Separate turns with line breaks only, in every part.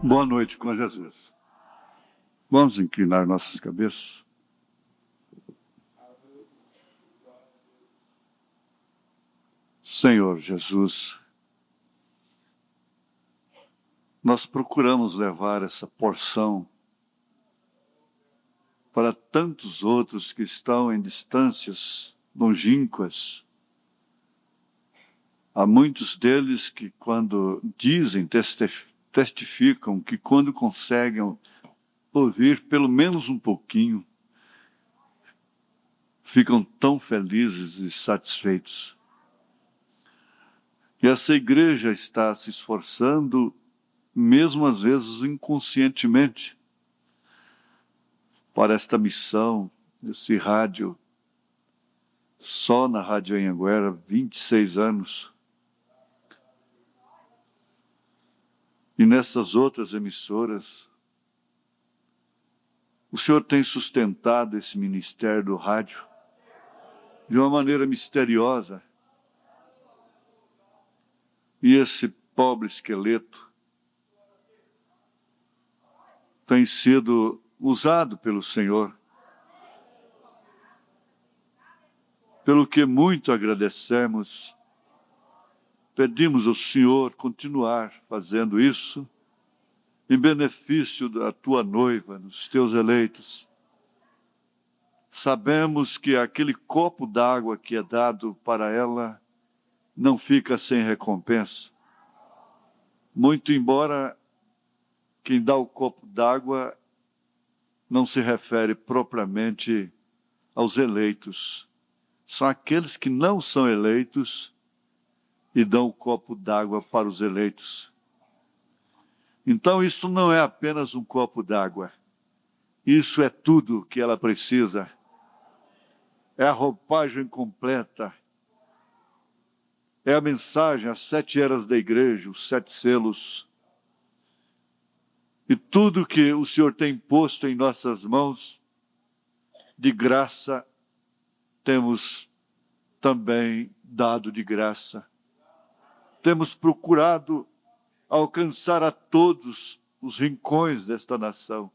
Boa noite com Jesus. Vamos inclinar nossas cabeças. Senhor Jesus, nós procuramos levar essa porção para tantos outros que estão em distâncias longínquas. Há muitos deles que, quando dizem, testificam que, quando conseguem ouvir pelo menos um pouquinho, ficam tão felizes e satisfeitos. E essa igreja está se esforçando, mesmo às vezes inconscientemente, para esta missão, esse rádio, só na Rádio Anhanguera, 26 anos. E nessas outras emissoras, o Senhor tem sustentado esse ministério do rádio de uma maneira misteriosa. E esse pobre esqueleto tem sido usado pelo Senhor, pelo que muito agradecemos. Pedimos ao Senhor continuar fazendo isso em benefício da tua noiva, dos teus eleitos. Sabemos que aquele copo d'água que é dado para ela não fica sem recompensa. Muito embora quem dá o copo d'água não se refere propriamente aos eleitos. São aqueles que não são eleitos e dão o copo d'água para os eleitos. Então isso não é apenas um copo d'água. Isso é tudo que ela precisa. É a roupagem completa. É a mensagem, as 7 eras da igreja, os 7 selos. E tudo que o Senhor tem posto em nossas mãos, de graça, temos também dado de graça. Temos procurado alcançar a todos os rincões desta nação.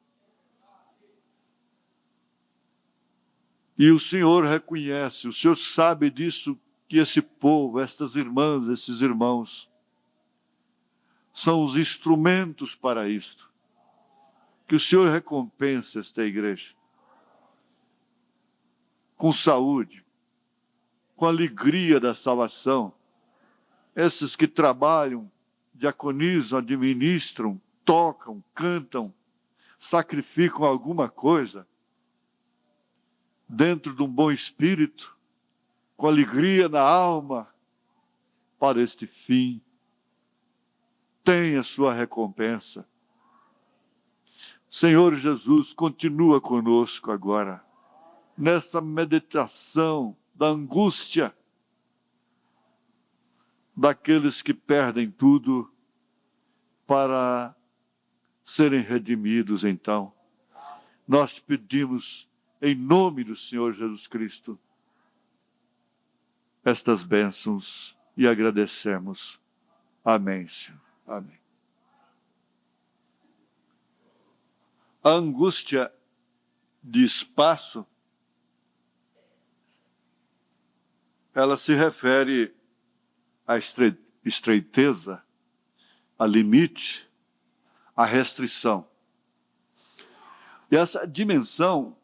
E o Senhor reconhece, o Senhor sabe disso, que esse povo, estas irmãs, esses irmãos, são os instrumentos para isto. Que o Senhor recompense esta igreja com saúde, com alegria da salvação. Esses que trabalham, diaconizam, administram, tocam, cantam, sacrificam alguma coisa, dentro de um bom espírito, com alegria na alma, para este fim. Tenha sua recompensa. Senhor Jesus, continua conosco agora, nessa meditação da angústia daqueles que perdem tudo para serem redimidos. Então, nós pedimos, em nome do Senhor Jesus Cristo, estas bênçãos e agradecemos. Amém, Senhor. Amém. A angústia de espaço, ela se refere à estreiteza, a limite, a restrição. E essa dimensão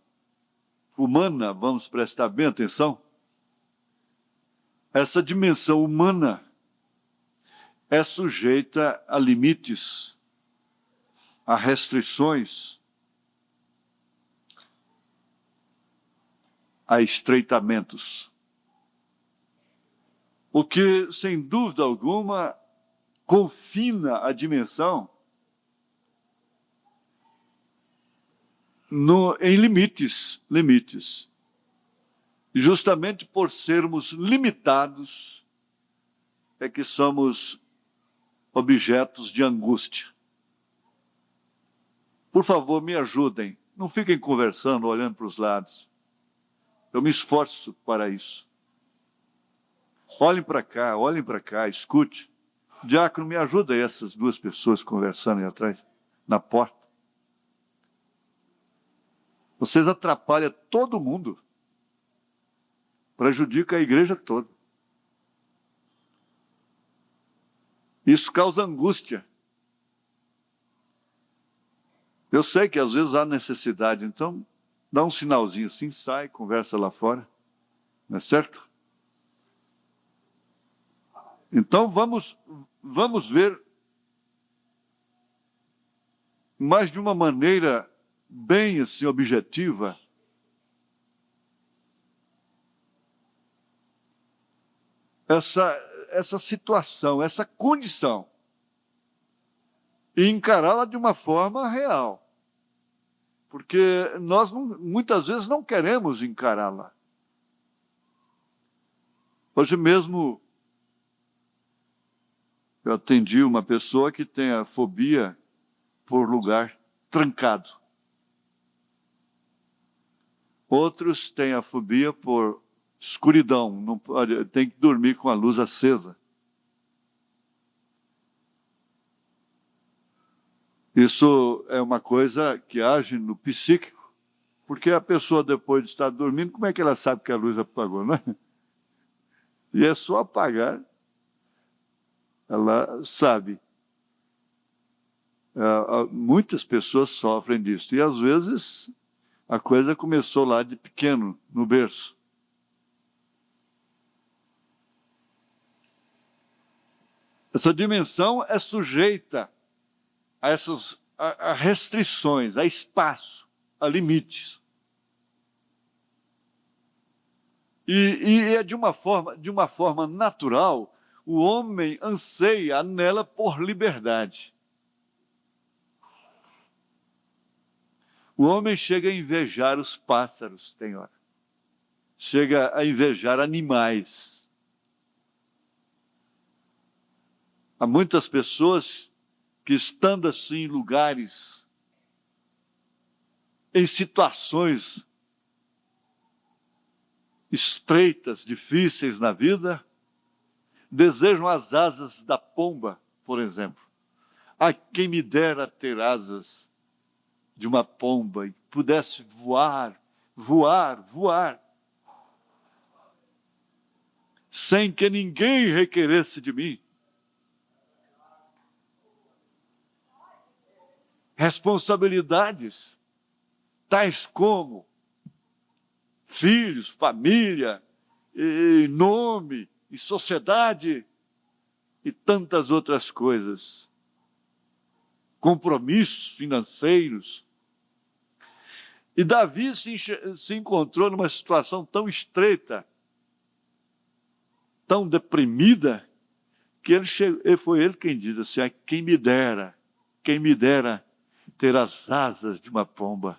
humana, vamos prestar bem atenção, essa dimensão humana é sujeita a limites, a restrições, a estreitamentos. O que, sem dúvida alguma, confina a dimensão em limites. Justamente por sermos limitados, é que somos objetos de angústia. Por favor, me ajudem. Não fiquem conversando, olhando para os lados. Eu me esforço para isso. Olhem para cá, escute. Diácono, me ajuda aí, essas duas pessoas conversando aí atrás. na porta. Vocês atrapalham todo mundo. Prejudica a igreja toda. Isso causa angústia. Eu sei que às vezes há necessidade, então dá um sinalzinho assim, sai, conversa lá fora. Não é certo? Então vamos ver mais de uma maneira bem assim objetiva essa situação, essa condição, e encará-la de uma forma real. Porque nós muitas vezes não queremos encará-la. Hoje mesmo eu atendi uma pessoa que tem a fobia por lugar trancado. Outros têm a fobia por escuridão, não pode, tem que dormir com a luz acesa. Isso é uma coisa que age no psíquico, porque a pessoa, depois de estar dormindo, como é que ela sabe que a luz apagou, não é? E é só apagar, ela sabe. Muitas pessoas sofrem disso, e às vezes a coisa começou lá de pequeno, no berço. Essa dimensão é sujeita a restrições, a espaço, a limites. E é de uma forma natural, o homem anseia nela por liberdade. O homem chega a invejar os pássaros, tem hora. Chega a invejar animais. Há muitas pessoas que, estando assim em lugares, em situações estreitas, difíceis na vida, desejam as asas da pomba, por exemplo. Ah, quem me dera ter asas de uma pomba e pudesse voar, voar, voar, sem que ninguém requeresse de mim responsabilidades, tais como filhos, família, e nome, e sociedade, e tantas outras coisas. Compromissos financeiros. E Davi se encontrou numa situação tão estreita, tão deprimida, que foi ele quem diz assim: quem me dera ter as asas de uma pomba.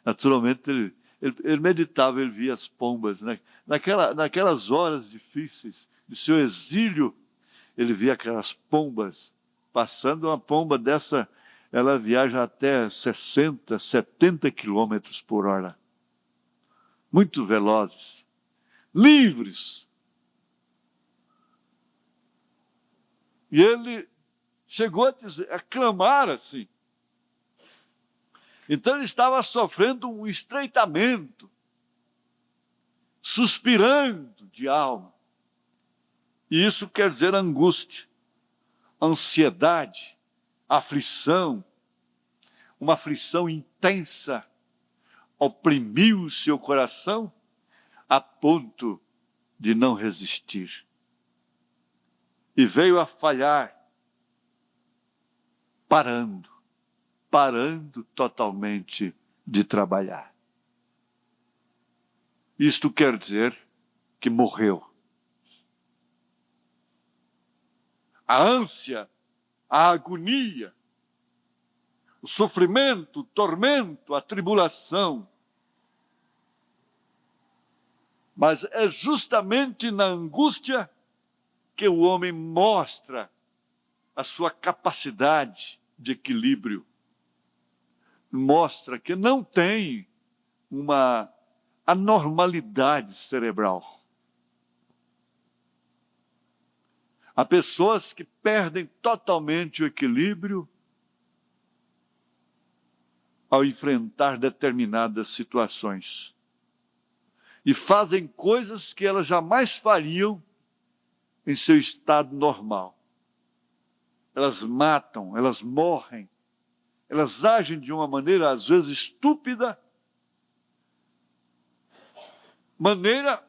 Naturalmente, ele meditava, ele via as pombas, né? Naquelas horas difíceis de seu exílio, ele via aquelas pombas passando. Uma pomba dessa, ela viaja até 60, 70 quilômetros por hora. Muito velozes, livres. E ele chegou a clamar assim. Então ele estava sofrendo um estreitamento, suspirando de alma. E isso quer dizer angústia, ansiedade, aflição, uma aflição intensa, oprimiu o seu coração a ponto de não resistir. E veio a falhar, parando totalmente de trabalhar. Isto quer dizer que morreu. A ânsia, a agonia, o sofrimento, o tormento, a tribulação. Mas é justamente na angústia que o homem mostra a sua capacidade de equilíbrio. Mostra que não tem uma anormalidade cerebral. Há pessoas que perdem totalmente o equilíbrio ao enfrentar determinadas situações. E fazem coisas que elas jamais fariam em seu estado normal. Elas matam, elas morrem, elas agem de uma maneira às vezes estúpida, maneira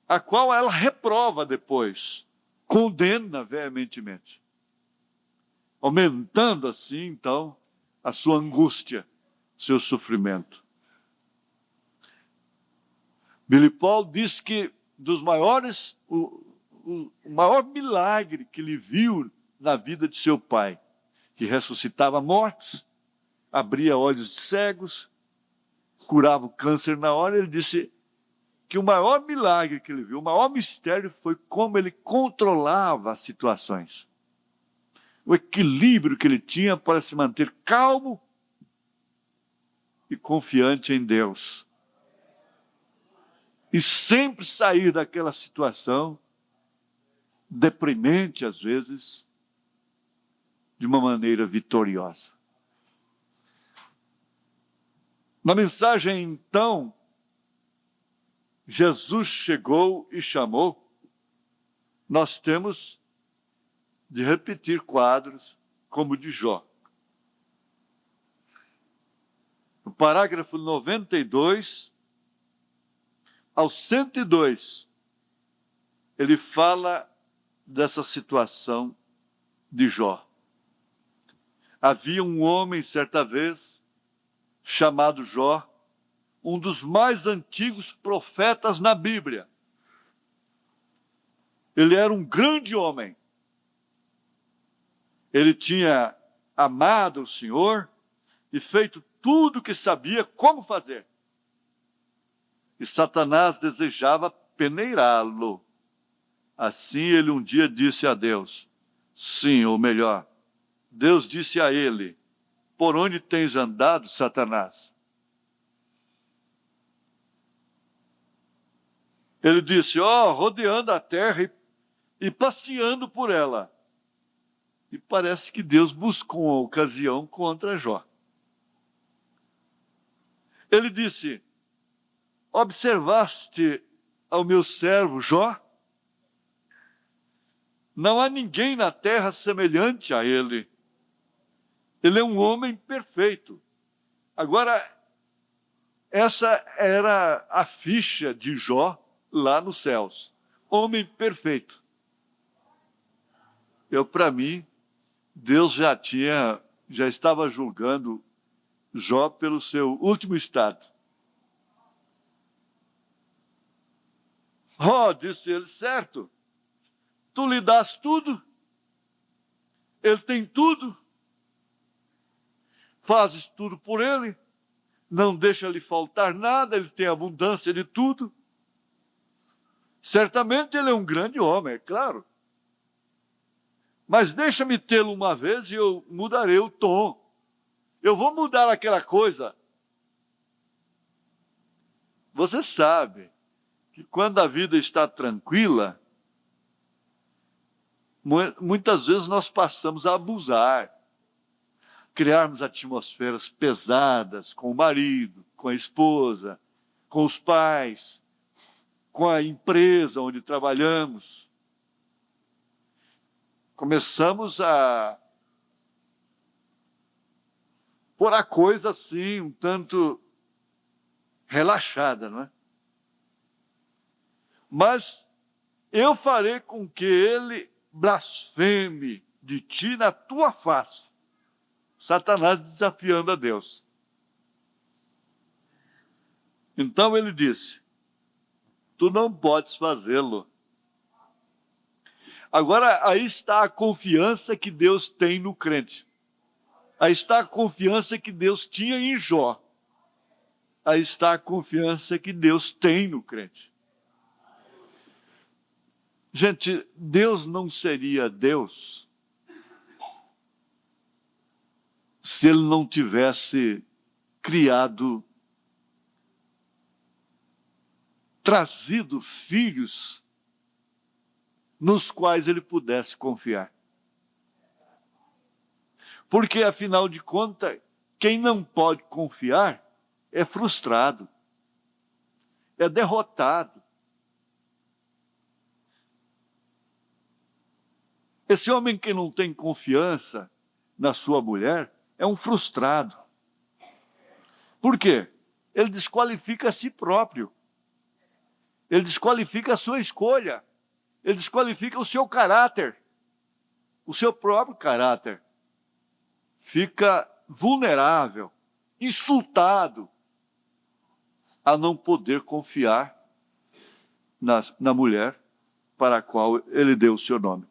a qual ela reprova depois, condena veementemente, aumentando assim, então, a sua angústia, seu sofrimento. Billy Paul diz que dos maiores, o maior milagre que ele viu na vida de seu pai, que ressuscitava mortos, abria olhos de cegos, curava o câncer na hora, ele disse que o maior milagre que ele viu, o maior mistério foi como ele controlava as situações. O equilíbrio que ele tinha para se manter calmo e confiante em Deus. E sempre sair daquela situação deprimente, às vezes, de uma maneira vitoriosa. Na mensagem, então, Jesus chegou e chamou. Nós temos de repetir quadros como o de Jó. No parágrafo 92 ao 102, ele fala dessa situação de Jó. Havia um homem, certa vez, chamado Jó, um dos mais antigos profetas na Bíblia. Ele era um grande homem. Ele tinha amado o Senhor e feito tudo o que sabia como fazer. E Satanás desejava peneirá-lo. Assim ele um dia disse a Deus, sim, ou melhor, Deus disse a ele, por onde tens andado, Satanás? Ele disse, rodeando a terra e passeando por ela. E parece que Deus buscou uma ocasião contra Jó. Ele disse, observaste ao meu servo Jó? Não há ninguém na terra semelhante a ele. Ele é um homem perfeito. Agora, essa era a ficha de Jó lá nos céus. Homem perfeito. Para mim, Deus já estava julgando Jó pelo seu último estado. Disse ele, certo. Tu lhe dás tudo. Ele tem tudo. Fazes tudo por ele. Não deixa lhe faltar nada. Ele tem abundância de tudo. Certamente ele é um grande homem, é claro. Mas deixa-me tê-lo uma vez e eu mudarei o tom. Eu vou mudar aquela coisa. Você sabe que quando a vida está tranquila, muitas vezes nós passamos a abusar. Criarmos atmosferas pesadas com o marido, com a esposa, com os pais, com a empresa onde trabalhamos. Começamos a pôr a coisa assim, um tanto relaxada, não é? Mas eu farei com que ele blasfeme de ti na tua face. Satanás desafiando a Deus. Então ele disse, tu não podes fazê-lo. Agora, aí está a confiança que Deus tem no crente. Aí está a confiança que Deus tinha em Jó. Aí está a confiança que Deus tem no crente. Gente, Deus não seria Deus se Ele não tivesse trazido filhos nos quais Ele pudesse confiar. Porque, afinal de contas, Quem não pode confiar é frustrado, é derrotado. Esse homem que não tem confiança na sua mulher é um frustrado. Por quê? Ele desqualifica a si próprio. Ele desqualifica a sua escolha. Ele desqualifica o seu caráter. O seu próprio caráter. Fica vulnerável, insultado, a não poder confiar na mulher para a qual ele deu o seu nome.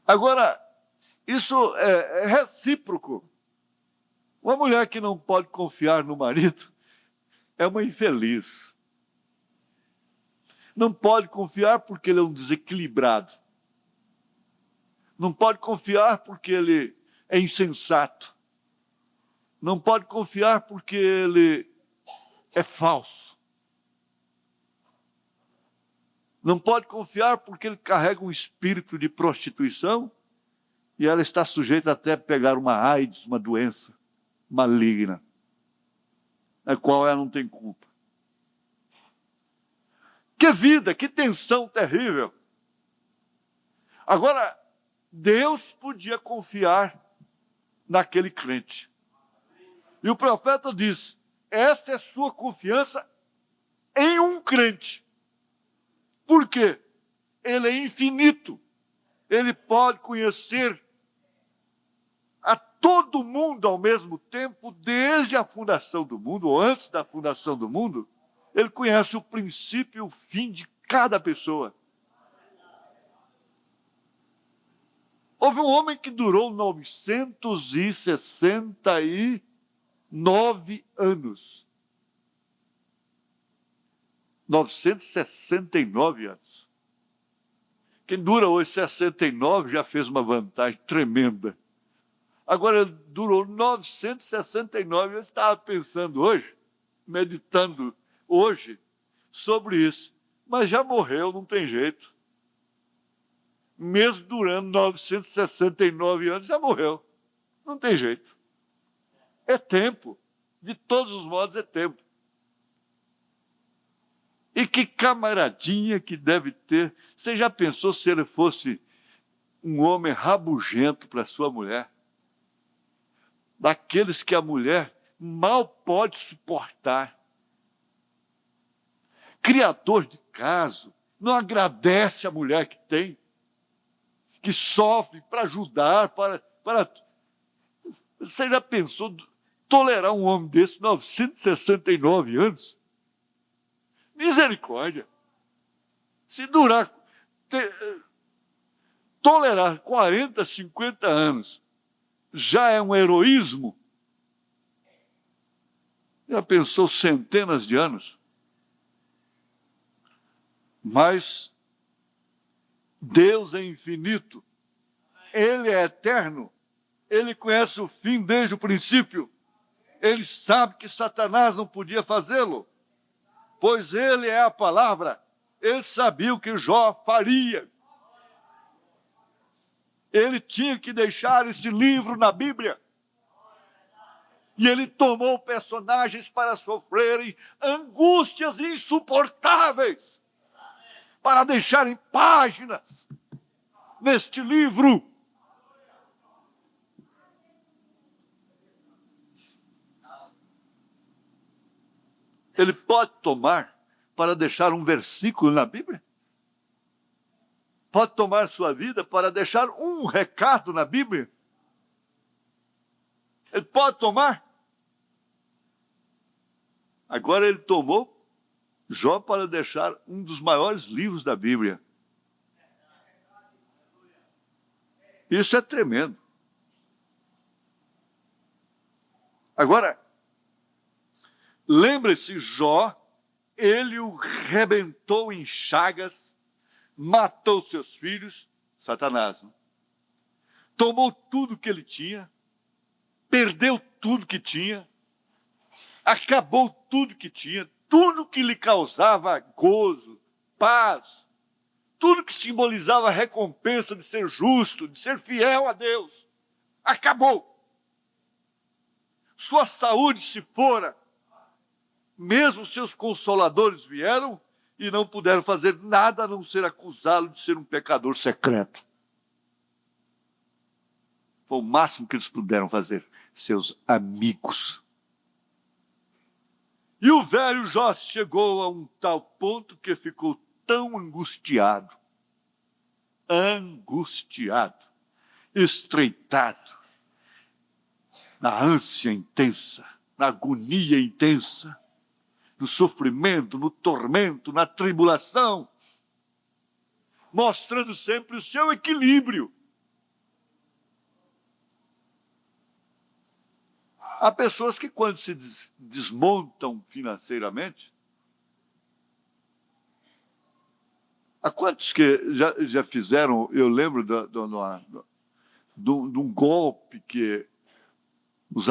Agora, isso é recíproco. Uma mulher que não pode confiar no marido é uma infeliz. Não pode confiar porque ele é um desequilibrado. Não pode confiar porque ele é insensato. Não pode confiar porque ele é falso. Não pode confiar porque ele carrega um espírito de prostituição e ela está sujeita até a pegar uma AIDS, uma doença maligna, a qual ela não tem culpa. Que vida, que tensão terrível. Agora, Deus podia confiar naquele crente. E o profeta diz, essa é sua confiança em um crente. Por quê? Ele é infinito. Ele pode conhecer a todo mundo ao mesmo tempo, desde a fundação do mundo, ou antes da fundação do mundo. Ele conhece o princípio e o fim de cada pessoa. Houve um homem que durou 969 anos. 969 anos. Quem dura hoje 69 já fez uma vantagem tremenda. Agora, ele durou 969. Eu estava pensando hoje, meditando hoje sobre isso. Mas já morreu, não tem jeito. Mesmo durando 969 anos, já morreu. Não tem jeito. É tempo. De todos os modos, é tempo. E que camaradinha que deve ter. Você já pensou se ele fosse um homem rabugento para sua mulher? Daqueles que a mulher mal pode suportar. Criador de caso. Não agradece a mulher que tem. Que sofre para ajudar, para... Você já pensou tolerar um homem desse, 969 anos? Misericórdia. Se durar, tolerar 40, 50 anos, já é um heroísmo? Já pensou centenas de anos? Mas Deus é infinito. Ele é eterno. Ele conhece o fim desde o princípio. Ele sabe que Satanás não podia fazê-lo, pois ele é a palavra. Ele sabia o que Jó faria. Ele tinha que deixar esse livro na Bíblia. E ele tomou personagens para sofrerem angústias insuportáveis, para deixarem páginas neste livro. Ele pode tomar para deixar um versículo na Bíblia? Pode tomar sua vida para deixar um recado na Bíblia? Ele pode tomar? Agora ele tomou Jó para deixar um dos maiores livros da Bíblia. Isso é tremendo. Agora, lembre-se, Jó, ele o rebentou em chagas, matou seus filhos, Satanás. Né? Tomou tudo que ele tinha, perdeu tudo que tinha, acabou tudo que tinha, tudo que lhe causava gozo, paz, tudo que simbolizava a recompensa de ser justo, de ser fiel a Deus, acabou. Sua saúde se fora. Mesmo seus consoladores vieram e não puderam fazer nada a não ser acusá-lo de ser um pecador secreto. Foi o máximo que eles puderam fazer, seus amigos. E o velho Jó chegou a um tal ponto que ficou tão angustiado, estreitado, na ânsia intensa, na agonia intensa, no sofrimento, no tormento, na tribulação, mostrando sempre o seu equilíbrio. Há pessoas que, quando se desmontam financeiramente, há quantos que já fizeram, eu lembro de um golpe que os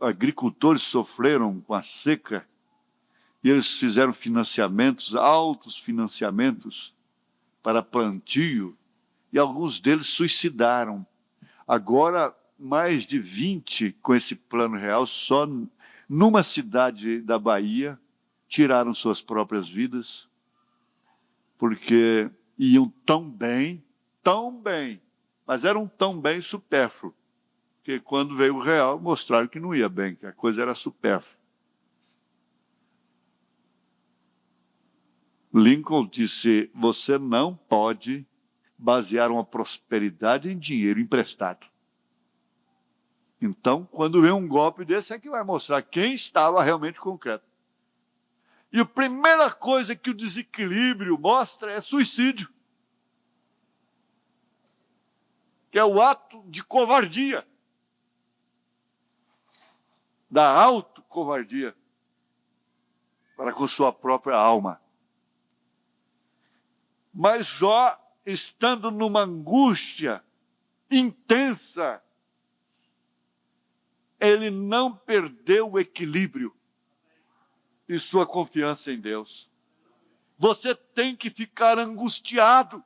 agricultores sofreram com a seca, e eles fizeram financiamentos, altos financiamentos para plantio, e alguns deles suicidaram. Agora, mais de 20 com esse plano real, só numa cidade da Bahia, tiraram suas próprias vidas, porque iam tão bem, mas eram tão bem supérfluo, que quando veio o real, mostraram que não ia bem, que a coisa era supérflua. Lincoln disse: você não pode basear uma prosperidade em dinheiro emprestado. Então, quando vem um golpe desse, é que vai mostrar quem estava realmente concreto. E a primeira coisa que o desequilíbrio mostra é suicídio, que é o ato de covardia, da autocovardia para com sua própria alma. Mas Jó, estando numa angústia intensa, ele não perdeu o equilíbrio e sua confiança em Deus. Você tem que ficar angustiado.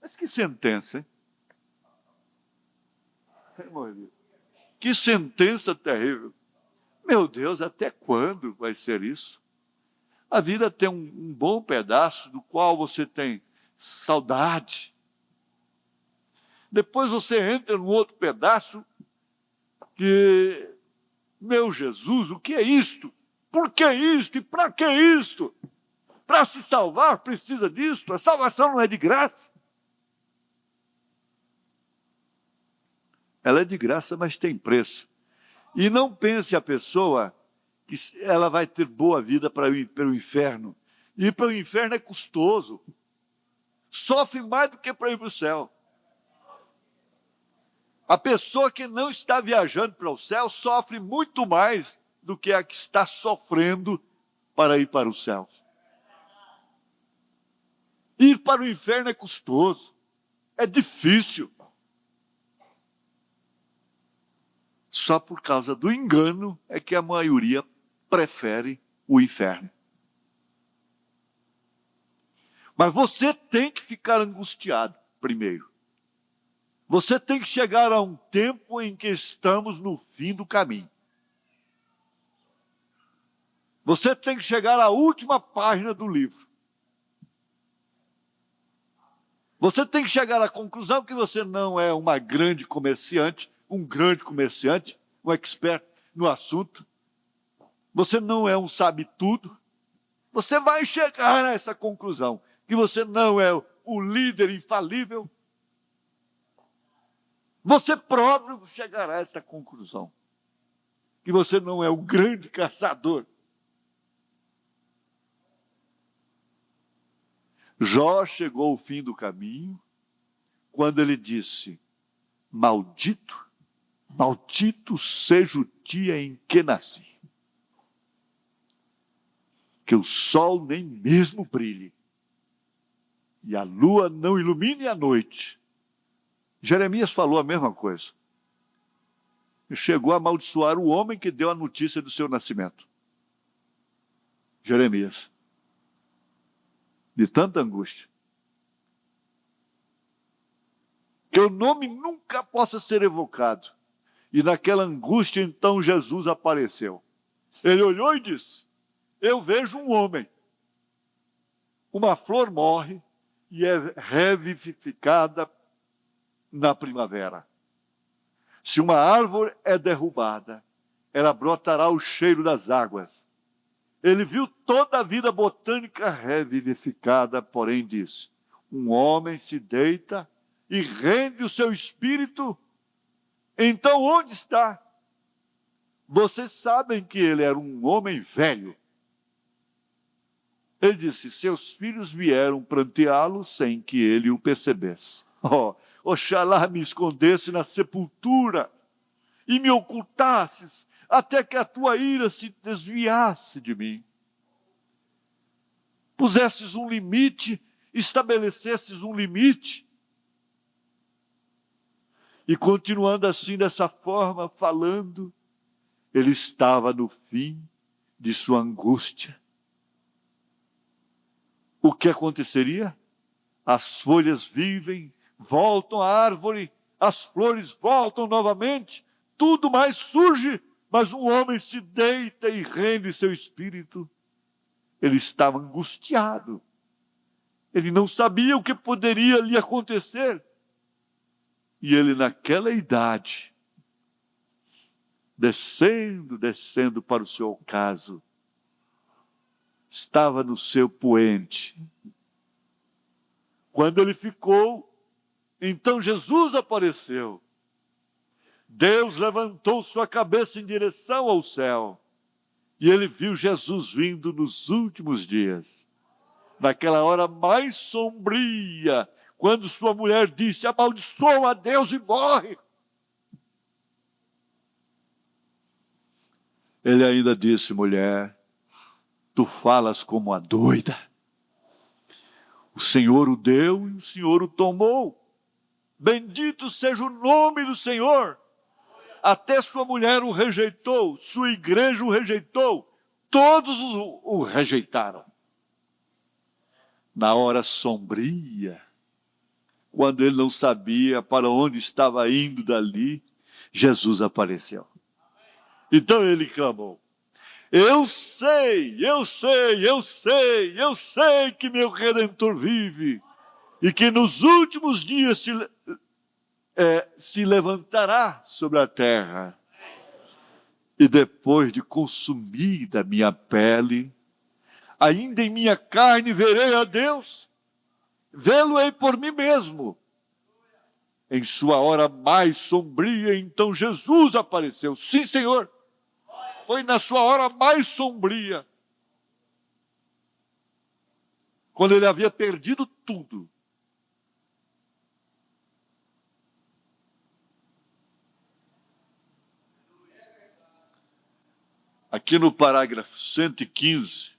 Mas que sentença, hein? Que sentença terrível. Meu Deus, até quando vai ser isso? A vida tem um bom pedaço do qual você tem saudade. Depois você entra num outro pedaço que, meu Jesus, o que é isto? Por que isto? E para que isto? Para se salvar precisa disto? A salvação não é de graça. Ela é de graça, mas tem preço. E não pense a pessoa que ela vai ter boa vida para ir para o inferno. Ir para o inferno é custoso. Sofre mais do que para ir para o céu. A pessoa que não está viajando para o céu sofre muito mais do que a que está sofrendo para ir para o céu. Ir para o inferno é custoso. É difícil. Só por causa do engano é que a maioria prefere o inferno. Mas você tem que ficar angustiado primeiro. Você tem que chegar a um tempo em que estamos no fim do caminho. Você tem que chegar à última página do livro. Você tem que chegar à conclusão que você não é um grande comerciante, um expert no assunto. Você não é um sabe-tudo. Você vai chegar a essa conclusão, que você não é o líder infalível. Você próprio chegará a essa conclusão, que você não é o grande caçador. Jó chegou ao fim do caminho, quando ele disse: maldito seja o dia em que nasci, que o sol nem mesmo brilhe, e a lua não ilumine a noite. Jeremias falou a mesma coisa. E chegou a amaldiçoar o homem que deu a notícia do seu nascimento. Jeremias. De tanta angústia. que o nome nunca possa ser evocado. E naquela angústia, então, Jesus apareceu. Ele olhou e disse: eu vejo um homem. Uma flor morre e é revivificada na primavera. Se uma árvore é derrubada, ela brotará o cheiro das águas. Ele viu toda a vida botânica revivificada, porém disse: um homem se deita e rende o seu espírito. Então onde está? Vocês sabem que ele era um homem velho. Ele disse: seus filhos vieram pranteá-lo sem que ele o percebesse. Oxalá me escondesse na sepultura e me ocultasses até que a tua ira se desviasse de mim. Pusesses um limite, estabelecesses um limite. E continuando assim, dessa forma, falando, ele estava no fim de sua angústia. O que aconteceria? As folhas vivem, voltam à árvore, as flores voltam novamente, tudo mais surge, mas um homem se deita e rende seu espírito. Ele estava angustiado. Ele não sabia o que poderia lhe acontecer. E ele, naquela idade, descendo para o seu ocaso, estava no seu poente. Quando ele ficou, então Jesus apareceu. Deus levantou sua cabeça em direção ao céu. E ele viu Jesus vindo nos últimos dias. Naquela hora mais sombria, quando sua mulher disse: amaldiçoa a Deus e morre. Ele ainda disse: mulher, tu falas como a doida. O Senhor o deu e o Senhor o tomou. Bendito seja o nome do Senhor. Até sua mulher o rejeitou, sua igreja o rejeitou, todos o rejeitaram. Na hora sombria, quando ele não sabia para onde estava indo dali, Jesus apareceu. Então ele clamou: eu sei que meu Redentor vive e que nos últimos dias se levantará sobre a terra. E depois de consumida minha pele, ainda em minha carne verei a Deus, vê-lo-ei por mim mesmo. Em sua hora mais sombria, então Jesus apareceu. Sim, Senhor, foi na sua hora mais sombria, quando ele havia perdido tudo. Aqui no parágrafo 115,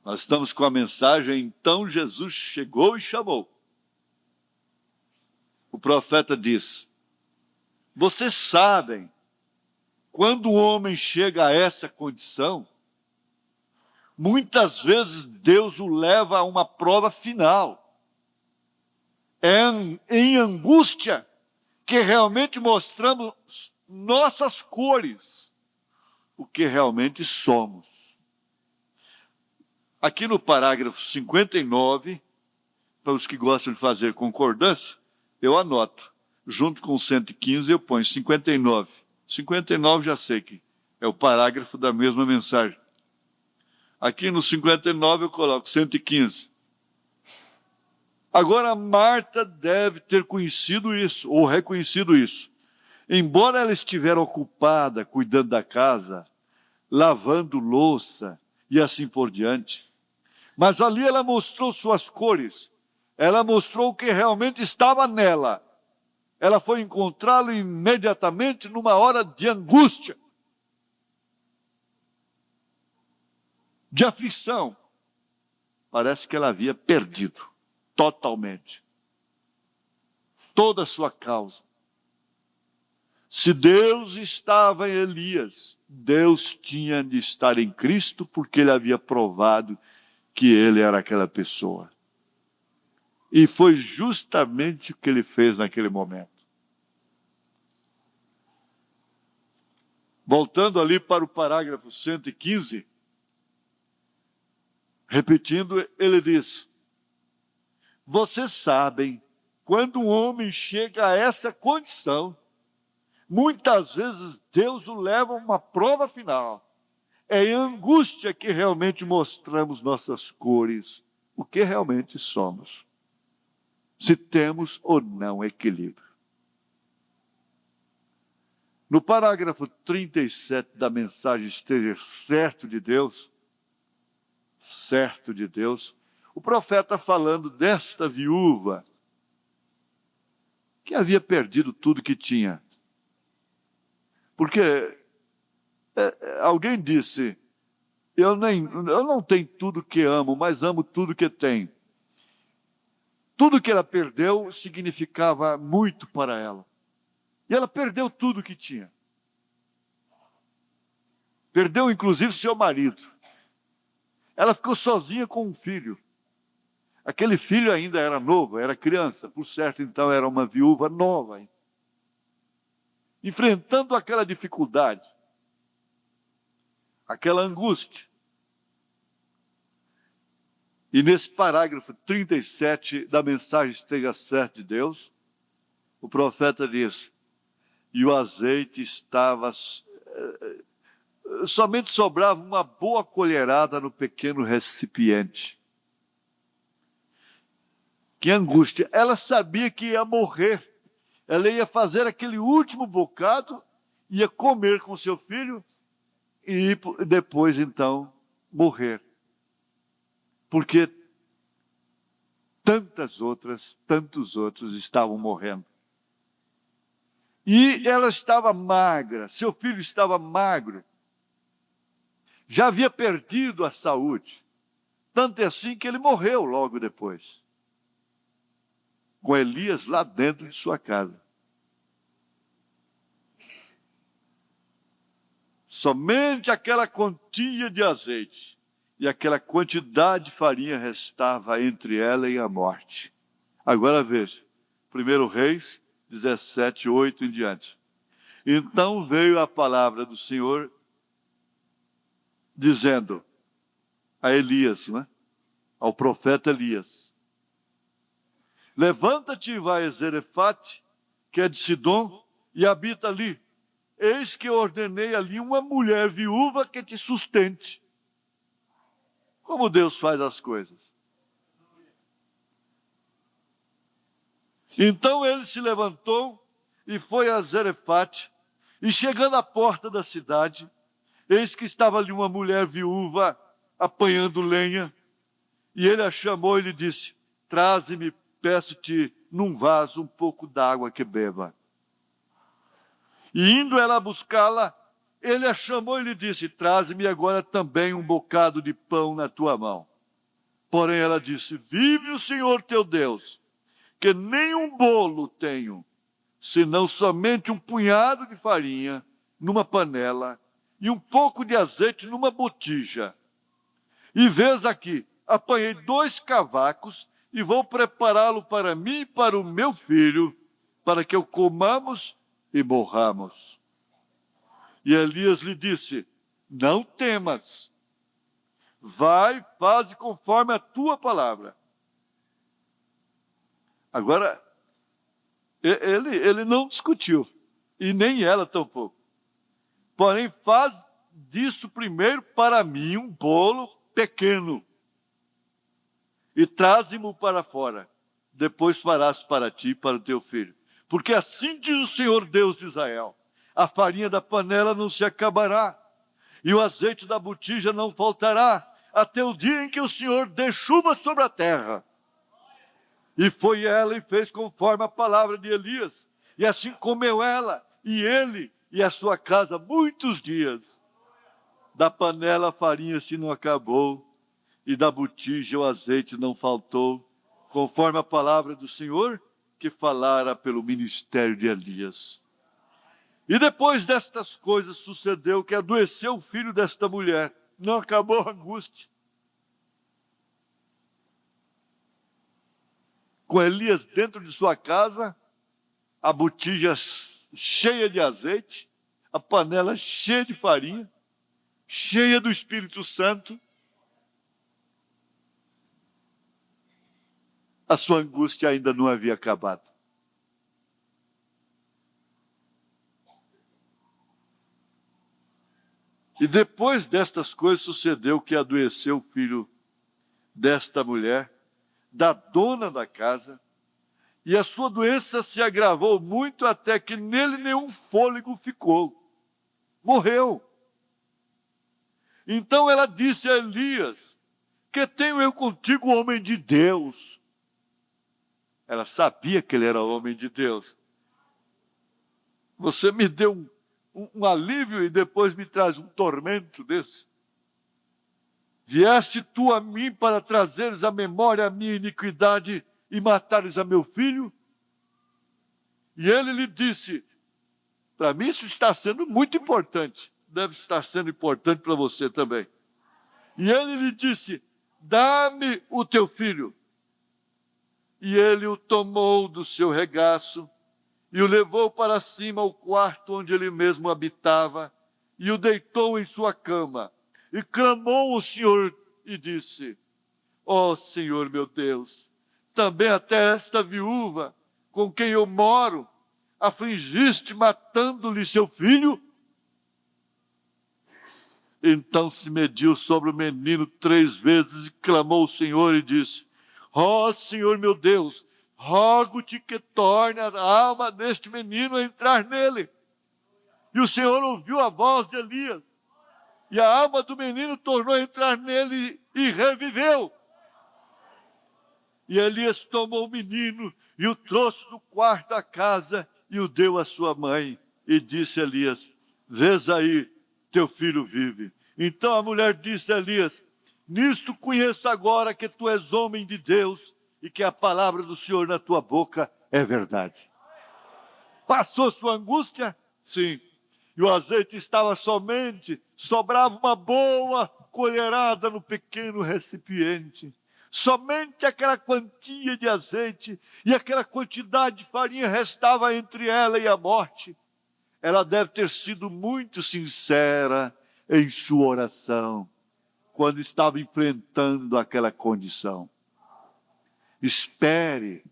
nós estamos com a mensagem: então Jesus chegou e chamou. O profeta diz: vocês sabem, quando o homem chega a essa condição, muitas vezes Deus o leva a uma prova final. É em angústia que realmente mostramos nossas cores, o que realmente somos. Aqui no parágrafo 59, para os que gostam de fazer concordância, eu anoto. Junto com 115 eu ponho 59. 59 já sei que é o parágrafo da mesma mensagem. Aqui no 59 eu coloco 115. Agora Marta deve ter conhecido isso, ou reconhecido isso. Embora ela estivesse ocupada cuidando da casa, lavando louça e assim por diante, mas ali ela mostrou suas cores, ela mostrou o que realmente estava nela. Ela foi encontrá-lo imediatamente numa hora de angústia, de aflição. Parece que ela havia perdido totalmente toda a sua causa. Se Deus estava em Elias, Deus tinha de estar em Cristo, porque ele havia provado que ele era aquela pessoa. E foi justamente o que ele fez naquele momento. Voltando ali para o parágrafo 115, repetindo, ele diz: vocês sabem, quando um homem chega a essa condição, muitas vezes Deus o leva a uma prova final. É em angústia que realmente mostramos nossas cores, o que realmente somos. Se temos ou não equilíbrio. No parágrafo 37 da mensagem Esteja certo de Deus, o profeta falando desta viúva que havia perdido tudo que tinha. Porque alguém disse, eu não tenho tudo que amo, mas amo tudo que tenho. Tudo que ela perdeu significava muito para ela. E ela perdeu tudo que tinha. Perdeu inclusive seu marido. Ela ficou sozinha com um filho. Aquele filho ainda era novo, era criança. Por certo, então, era uma viúva nova. Enfrentando aquela dificuldade, aquela angústia. E nesse parágrafo 37 da mensagem Esteja certo de Deus, o profeta diz, e o azeite estava... somente sobrava uma boa colherada no pequeno recipiente. Que angústia! Ela sabia que ia morrer. Ela ia fazer aquele último bocado, ia comer com seu filho e depois, então, morrer. Porque tantos outros estavam morrendo. E ela estava magra, seu filho estava magro. Já havia perdido a saúde. Tanto é assim que ele morreu logo depois. Com Elias lá dentro de sua casa. Somente aquela quantia de azeite e aquela quantidade de farinha restava entre ela e a morte. Agora veja, 1 Reis 17, 8 em diante. Então veio a palavra do Senhor dizendo a Elias, né? Ao profeta Elias: levanta-te e vai a Zarefate, que é de Sidom, e habita ali. Eis que eu ordenei ali uma mulher viúva que te sustente. Como Deus faz as coisas. Então ele se levantou e foi a Zarefate, e chegando à porta da cidade, eis que estava ali uma mulher viúva apanhando lenha, e ele a chamou e lhe disse: traze-me, peço-te, num vaso um pouco d'água que beba. E indo ela buscá-la, ele a chamou e lhe disse: traze-me agora também um bocado de pão na tua mão. Porém ela disse: vive o Senhor teu Deus, que nem um bolo tenho, senão somente um punhado de farinha numa panela e um pouco de azeite numa botija. E vês aqui, apanhei 2 cavacos e vou prepará-lo para mim e para o meu filho, para que o comamos e morramos. E Elias lhe disse: não temas, vai, faze conforme a tua palavra. Agora, ele não discutiu, e nem ela tampouco. Porém, faz disso primeiro para mim um bolo pequeno, e traze-mo para fora. Depois farás para ti e para o teu filho. Porque assim diz o Senhor Deus de Israel: a farinha da panela não se acabará, e o azeite da botija não faltará, até o dia em que o Senhor dê chuva sobre a terra. E foi ela e fez conforme a palavra de Elias. E assim comeu ela, e ele, e a sua casa muitos dias. Da panela a farinha se não acabou, e da botija o azeite não faltou, conforme a palavra do Senhor que falara pelo ministério de Elias. E depois destas coisas sucedeu que adoeceu o filho desta mulher. Não acabou a angústia. com Elias dentro de sua casa, a botija cheia de azeite, a panela cheia de farinha, cheia do Espírito Santo, a sua angústia ainda não havia acabado. E depois destas coisas sucedeu que adoeceu o filho desta mulher, da dona da casa, e a sua doença se agravou muito até que nele nenhum fôlego ficou. Morreu. Então ela disse a Elias: que tenho eu contigo, homem de Deus? Ela sabia que ele era homem de Deus. Você me deu um alívio e depois me traz um tormento desse. Vieste tu a mim para trazeres à memória a minha iniquidade e matares a meu filho? E ele lhe disse: para mim isso está sendo muito importante. Deve estar sendo importante para você também. E ele lhe disse: dá-me o teu filho. E ele o tomou do seu regaço e o levou para cima ao quarto onde ele mesmo habitava e o deitou em sua cama. E clamou o Senhor e disse: ó Senhor meu Deus, também até esta viúva com quem eu moro afligiste matando-lhe seu filho? Então se mediu sobre o menino 3 vezes e clamou o Senhor e disse: ó Senhor meu Deus, rogo-te que torne a alma deste menino a entrar nele. E o Senhor ouviu a voz de Elias, e a alma do menino tornou a entrar nele e reviveu. E Elias tomou o menino e o trouxe do quarto da casa e o deu à sua mãe. E disse a Elias: vês aí, teu filho vive. Então a mulher disse a Elias: nisto conheço agora que tu és homem de Deus e que a palavra do Senhor na tua boca é verdade. Passou sua angústia? Sim. E o azeite estava sobrava uma boa colherada no pequeno recipiente. Somente aquela quantia de azeite e aquela quantidade de farinha restava entre ela e a morte. Ela deve ter sido muito sincera em sua oração, quando estava enfrentando aquela condição. Espere,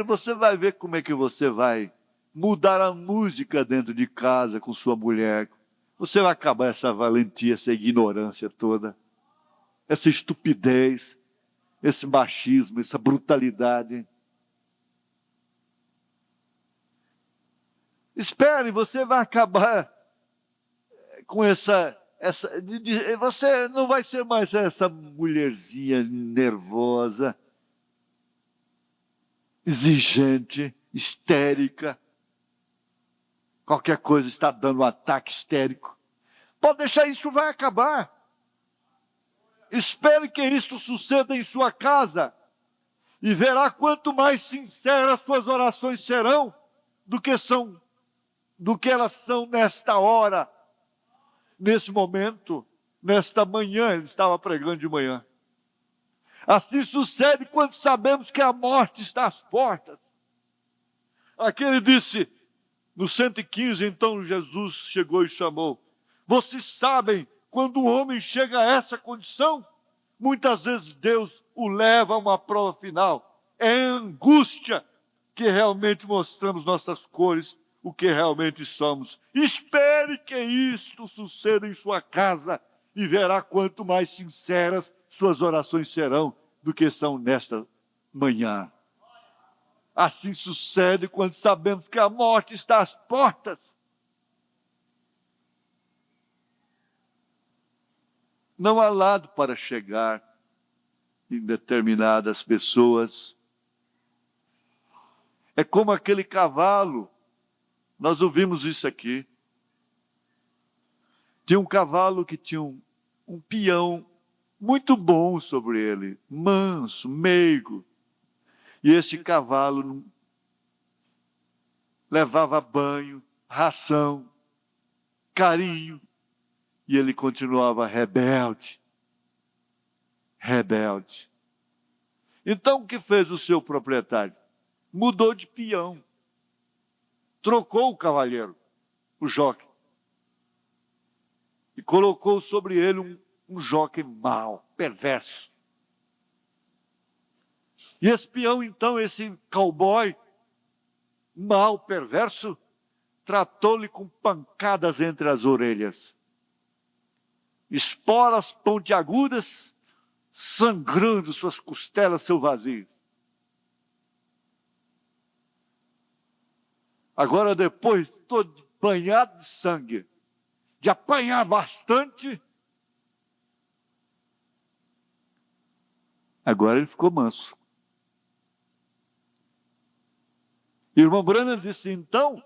você vai ver como é que você vai mudar a música dentro de casa com sua mulher. Você vai acabar essa valentia, essa ignorância toda, essa estupidez, esse machismo, essa brutalidade. Espere, você vai acabar com você não vai ser mais essa mulherzinha nervosa, exigente, histérica. Qualquer coisa está dando um ataque histérico. Pode deixar, isso vai acabar. Espere que isto suceda em sua casa e verá quanto mais sinceras suas orações serão do que elas são nesta hora, nesse momento, nesta manhã. Ele estava pregando de manhã. Assim sucede quando sabemos que a morte está às portas. Aqui ele disse, no 115, então Jesus chegou e chamou: vocês sabem, quando o homem chega a essa condição, muitas vezes Deus o leva a uma prova final. É angústia que realmente mostramos nossas cores, o que realmente somos. Espere que isto suceda em sua casa e verá quanto mais sinceras suas orações serão do que são nesta manhã. Assim sucede quando sabemos que a morte está às portas. Não há lado para chegar em determinadas pessoas. É como aquele cavalo. Nós ouvimos isso aqui. Tinha um cavalo que tinha um peão muito bom sobre ele, manso, meigo. E este cavalo levava banho, ração, carinho, e ele continuava rebelde. Rebelde. Então, o que fez o seu proprietário? Mudou de peão. Trocou o cavalheiro, o jockey. E colocou sobre ele um jockey mau, perverso. E esse peão, então, esse cowboy mau, perverso, tratou-lhe com pancadas entre as orelhas. Esporas pontiagudas, sangrando suas costelas, seu vazio. Agora, depois, todo banhado de sangue, de apanhar bastante, agora ele ficou manso. Irmão Branham disse, então,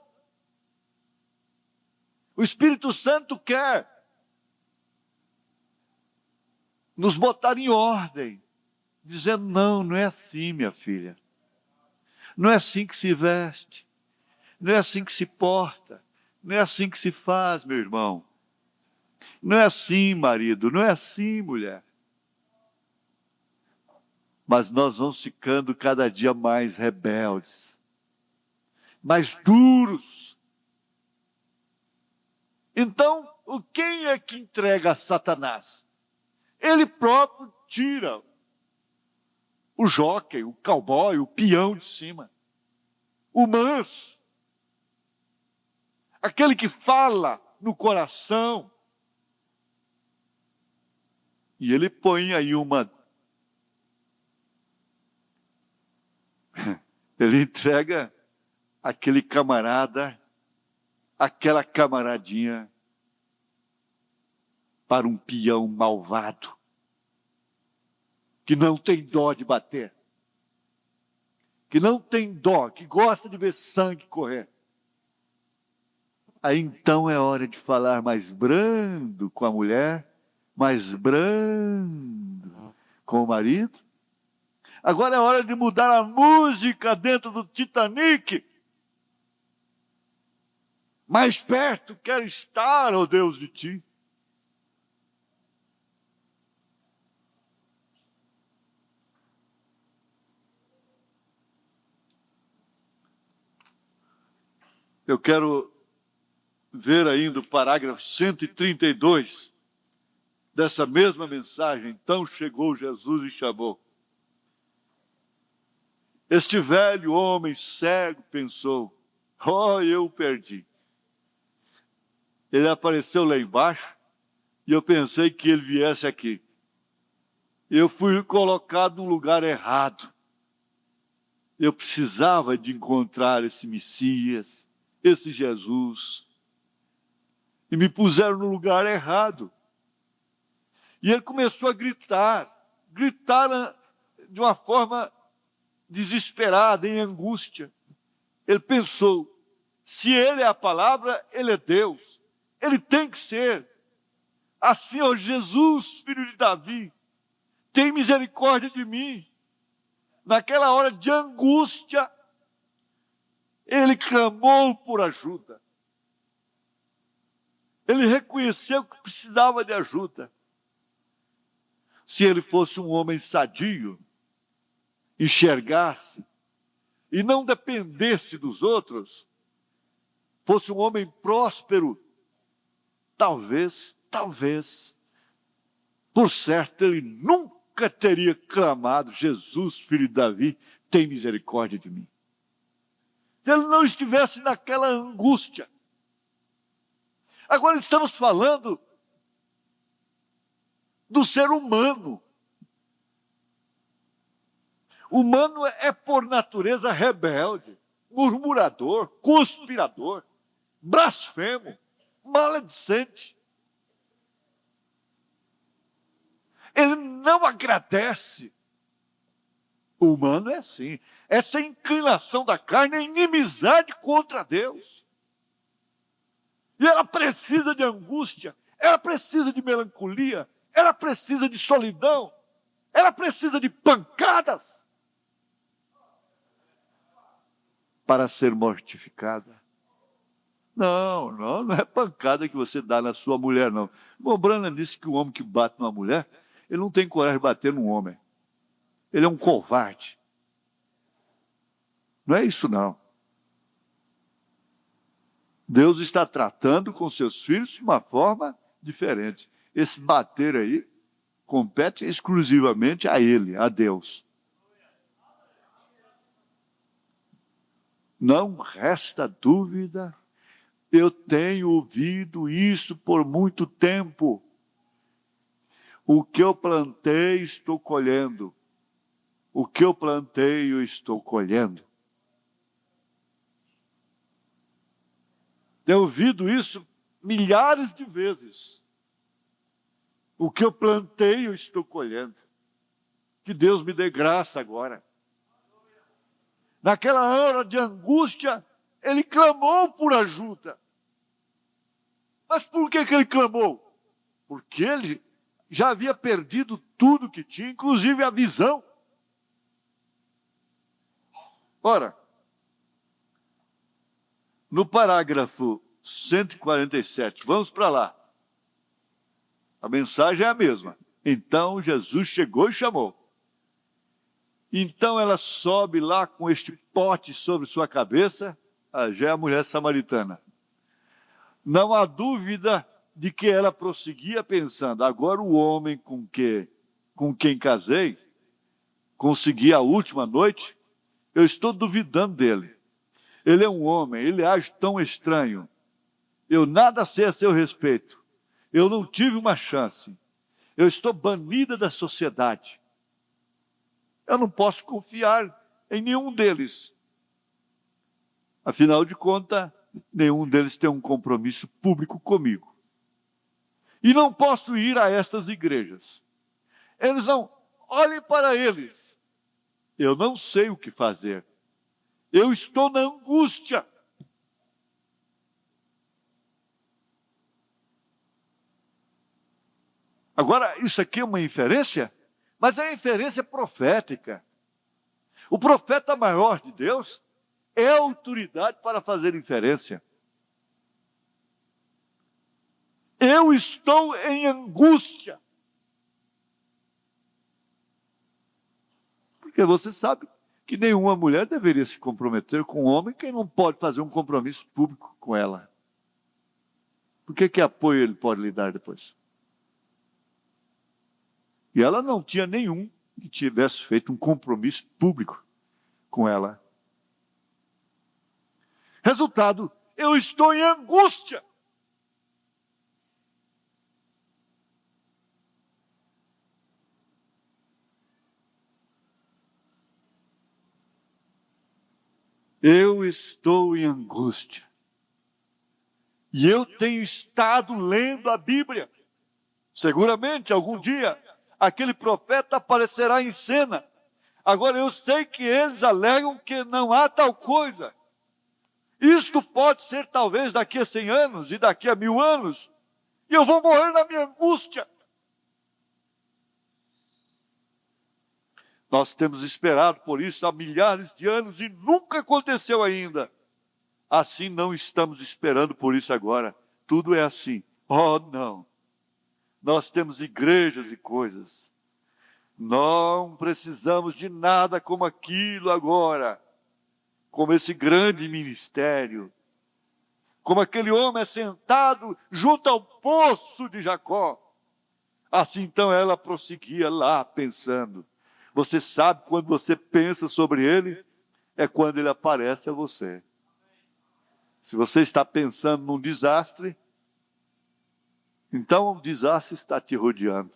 o Espírito Santo quer nos botar em ordem, dizendo, não é assim, minha filha. Não é assim que se veste. Não é assim que se porta. Não é assim que se faz, meu irmão. Não é assim, marido. Não é assim, mulher. Mas nós vamos ficando cada dia mais rebeldes, mais duros. Então, quem é que entrega a Satanás? Ele próprio tira o jockey, o cowboy, o peão de cima. O manso. Aquele que fala no coração. E ele põe aí ele entrega aquele camarada, aquela camaradinha, para um peão malvado, que não tem dó de bater, que não tem dó, que gosta de ver sangue correr. Aí então é hora de falar mais brando com a mulher, mais brando com o marido. Agora é hora de mudar a música dentro do Titanic. Mais perto quero estar, ó Deus, de ti. Eu quero ver ainda o parágrafo 132 dessa mesma mensagem. Então chegou Jesus e chamou. Este velho homem cego pensou, eu perdi. Ele apareceu lá embaixo e eu pensei que ele viesse aqui. Eu fui colocado no lugar errado. Eu precisava de encontrar esse Messias, esse Jesus. E me puseram no lugar errado. E ele começou a gritar de uma forma desesperada, em angústia. Ele pensou, se ele é a palavra, ele é Deus. Ele tem que ser. Assim, ó Jesus, filho de Davi, tem misericórdia de mim. Naquela hora de angústia, ele clamou por ajuda. Ele reconheceu que precisava de ajuda. Se ele fosse um homem sadio, enxergasse e não dependesse dos outros, fosse um homem próspero, talvez, por certo, ele nunca teria clamado, Jesus, filho de Davi, tem misericórdia de mim. Se ele não estivesse naquela angústia. Agora estamos falando do ser humano. O humano é por natureza rebelde, murmurador, conspirador, blasfemo, maledicente. Ele não agradece. O humano é assim. Essa inclinação da carne é inimizade contra Deus. E ela precisa de angústia, ela precisa de melancolia, ela precisa de solidão, ela precisa de pancadas para ser mortificada. Não é pancada que você dá na sua mulher, não. O Branham disse que o homem que bate numa mulher, ele não tem coragem de bater num homem. ele é um covarde. Não é isso, não. Deus está tratando com seus filhos de uma forma diferente. Esse bater aí compete exclusivamente a Ele, a Deus. Não resta dúvida, eu tenho ouvido isso por muito tempo. O que eu plantei, estou colhendo. O que eu plantei, eu estou colhendo. Tenho ouvido isso milhares de vezes. O que eu plantei, eu estou colhendo. Que Deus me dê graça agora. Naquela hora de angústia, ele clamou por ajuda. Mas por que ele clamou? Porque ele já havia perdido tudo que tinha, inclusive a visão. Ora, no parágrafo 147, vamos para lá. A mensagem é a mesma. Então Jesus chegou e chamou. Então ela sobe lá com este pote sobre sua cabeça, já é a mulher samaritana. Não há dúvida de que ela prosseguia pensando, agora o homem com quem casei, consegui a última noite, eu estou duvidando dele. Ele é um homem, ele age tão estranho. Eu nada sei a seu respeito. Eu não tive uma chance. Eu estou banida da sociedade. Eu não posso confiar em nenhum deles. Afinal de contas, nenhum deles tem um compromisso público comigo. E não posso ir a estas igrejas. Eles não olhem para eles. Eu não sei o que fazer. Eu estou na angústia. Agora, isso aqui é uma inferência, mas é inferência profética. O profeta maior de Deus é a autoridade para fazer inferência. Eu estou em angústia. Porque você sabe que nenhuma mulher deveria se comprometer com um homem que não pode fazer um compromisso público com ela. Por que apoio ele pode lhe dar depois? E ela não tinha nenhum que tivesse feito um compromisso público com ela. Resultado, eu estou em angústia. Eu estou em angústia. E eu tenho estado lendo a Bíblia. Seguramente, algum dia, aquele profeta aparecerá em cena. Agora, eu sei que eles alegam que não há tal coisa. Isto pode ser talvez daqui a 100 anos e daqui a 1000 anos. E eu vou morrer na minha angústia. Nós temos esperado por isso há milhares de anos e nunca aconteceu ainda. Assim não estamos esperando por isso agora. Tudo é assim. Oh, não. Nós temos igrejas e coisas. Não precisamos de nada como aquilo agora. Como esse grande ministério. Como aquele homem assentado junto ao poço de Jacó. Assim então ela prosseguia lá pensando. Você sabe quando você pensa sobre ele, é quando ele aparece a você. Se você está pensando num desastre, então o desastre está te rodeando.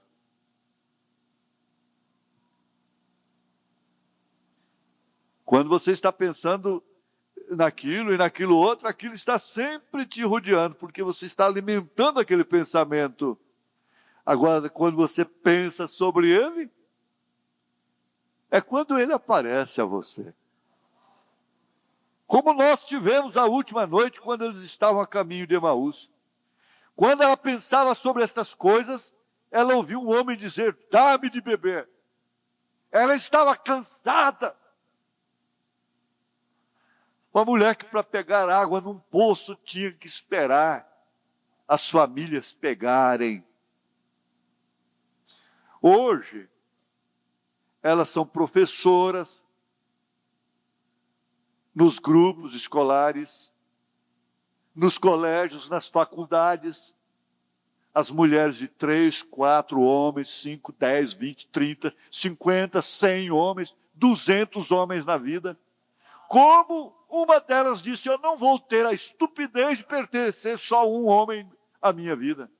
Quando você está pensando naquilo e naquilo outro, aquilo está sempre te rodeando, porque você está alimentando aquele pensamento. Agora, quando você pensa sobre ele, é quando ele aparece a você. Como nós tivemos a última noite, quando eles estavam a caminho de Emaús. Quando ela pensava sobre estas coisas, ela ouviu um homem dizer, dá-me de beber. Ela estava cansada. Uma mulher que para pegar água num poço tinha que esperar as famílias pegarem. Hoje, elas são professoras nos grupos escolares, nos colégios, nas faculdades. As mulheres de 3, 4 homens, 5, 10, 20, 30, 50, 100 homens, 200 homens na vida. Como uma delas disse, eu não vou ter a estupidez de pertencer só a um homem à minha vida.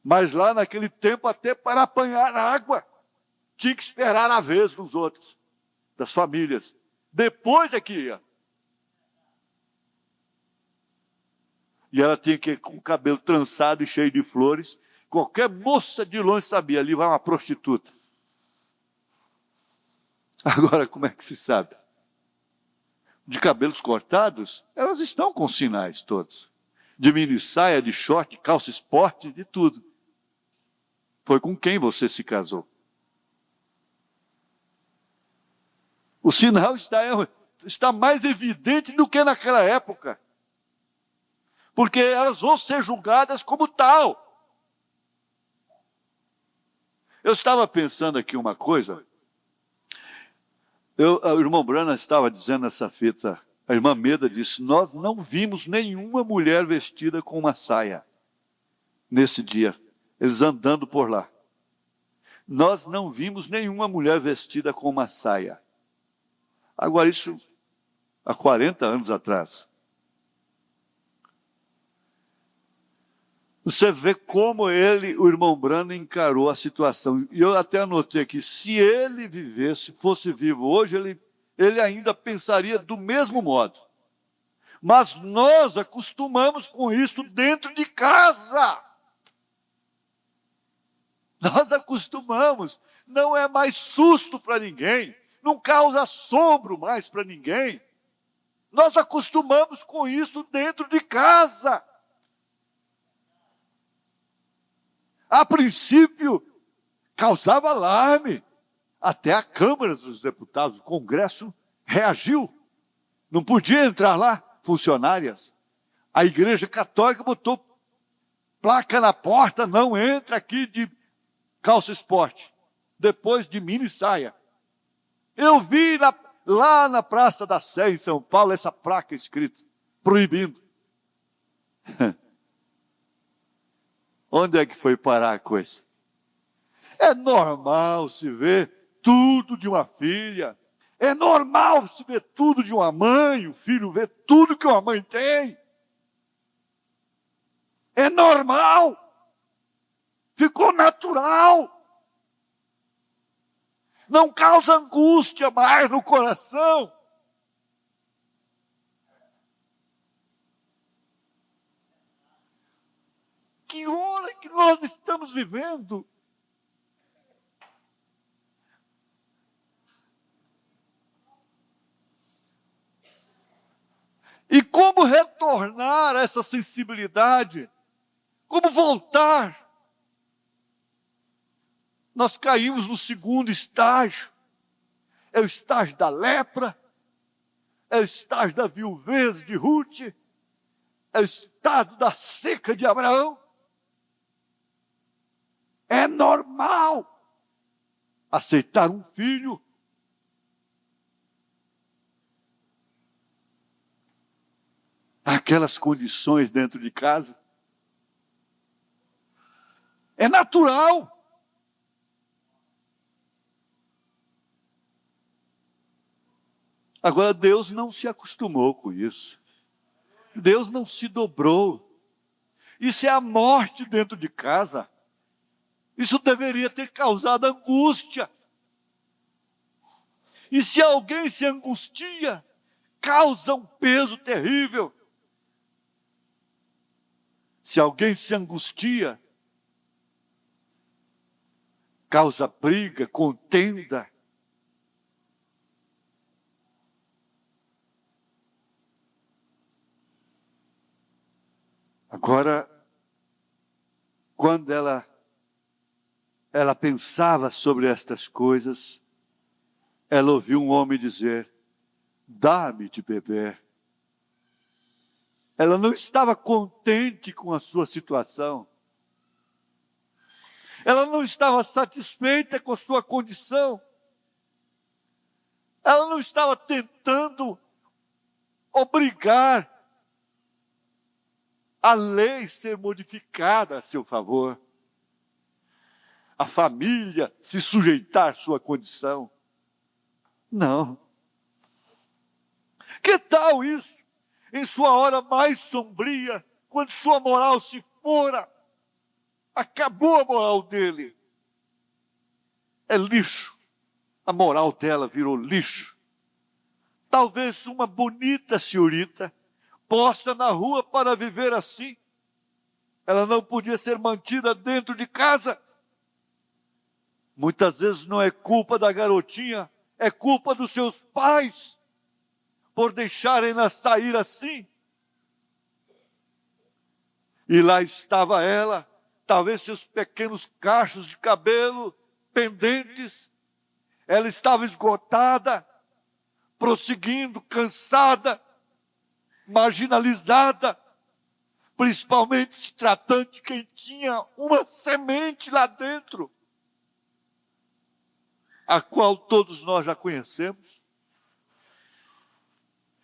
Mas lá naquele tempo, até para apanhar água, tinha que esperar a vez dos outros, das famílias. Depois é que ia. E ela tinha que ir com o cabelo trançado e cheio de flores. Qualquer moça de longe sabia, ali vai uma prostituta. Agora, como é que se sabe? De cabelos cortados, elas estão com sinais todos. De mini saia, de short, calça esporte, de tudo. Foi com quem você se casou. O sinal está mais evidente do que naquela época. Porque elas vão ser julgadas como tal. Eu estava pensando aqui uma coisa. O irmão Brana estava dizendo nessa fita, a irmã Meda disse, nós não vimos nenhuma mulher vestida com uma saia nesse dia, eles andando por lá. Nós não vimos nenhuma mulher vestida com uma saia. Agora, isso há 40 anos atrás. Você vê como o irmão Brana encarou a situação. E eu até anotei aqui, se ele vivesse, fosse vivo hoje, ele ainda pensaria do mesmo modo. Mas nós acostumamos com isso dentro de casa. Nós acostumamos. Não é mais susto para ninguém. Não causa assombro mais para ninguém. Nós acostumamos com isso dentro de casa. A princípio, causava alarme. Até a Câmara dos Deputados, o Congresso, reagiu. Não podia entrar lá funcionárias. A Igreja Católica botou placa na porta, não entra aqui de calça esporte. Depois de mini saia. Eu vi lá na Praça da Sé, em São Paulo, essa placa escrita, proibindo. Onde é que foi parar a coisa? É normal se ver tudo de uma filha. É normal se ver tudo de uma mãe. O filho vê tudo que uma mãe tem. É normal. Ficou natural. Não causa angústia mais no coração. Que hora que nós estamos vivendo? E como retornar a essa sensibilidade? Como voltar? Nós caímos no segundo estágio. É o estágio da lepra. É o estágio da viuvez de Ruth. É o estado da seca de Abraão. É normal aceitar um filho. Aquelas condições dentro de casa. É natural. Agora, Deus não se acostumou com isso. Deus não se dobrou. Isso é a morte dentro de casa. Isso deveria ter causado angústia. E se alguém se angustia, causa um peso terrível. Se alguém se angustia, causa briga, contenda. Agora, quando ela pensava sobre estas coisas, ela ouviu um homem dizer, dá-me de beber. Ela não estava contente com a sua situação. Ela não estava satisfeita com sua condição. Ela não estava tentando obrigar a lei ser modificada a seu favor. A família se sujeitar à sua condição. Não. Que tal isso? Em sua hora mais sombria, quando sua moral se fora, acabou a moral dele. É lixo. A moral dela virou lixo. Talvez uma bonita senhorita, posta na rua para viver assim. Ela não podia ser mantida dentro de casa. Muitas vezes não é culpa da garotinha, é culpa dos seus pais, por deixarem-na sair assim. E lá estava ela, talvez seus pequenos cachos de cabelo pendentes. Ela estava esgotada, prosseguindo, cansada, marginalizada, principalmente se tratando de quem tinha uma semente lá dentro, a qual todos nós já conhecemos.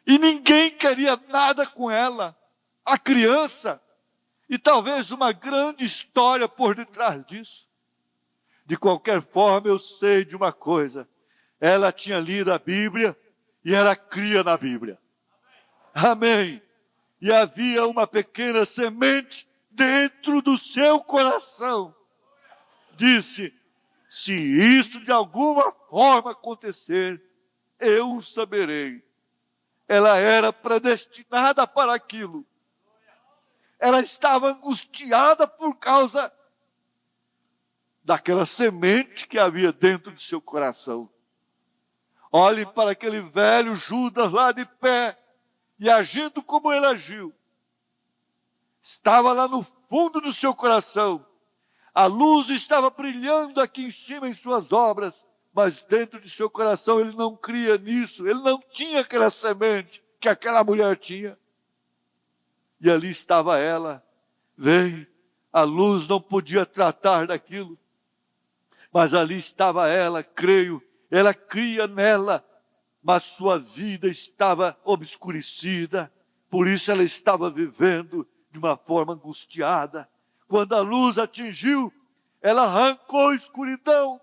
E ninguém queria nada com ela, a criança, e talvez uma grande história por detrás disso. De qualquer forma, eu sei de uma coisa: ela tinha lido a Bíblia e ela cria na Bíblia. Amém. E havia uma pequena semente dentro do seu coração. Disse: se isso de alguma forma acontecer, eu o saberei. Ela era predestinada para aquilo. Ela estava angustiada por causa daquela semente que havia dentro de seu coração. Olhe para aquele velho Judas lá de pé e agindo como ele agiu. Estava lá no fundo do seu coração. A luz estava brilhando aqui em cima em suas obras, mas dentro de seu coração ele não cria nisso. Ele não tinha aquela semente que aquela mulher tinha. E ali estava ela. Vem, a luz não podia tratar daquilo. Mas ali estava ela, creio, ela cria nela, mas sua vida estava obscurecida, por isso ela estava vivendo de uma forma angustiada. Quando a luz atingiu, ela arrancou a escuridão.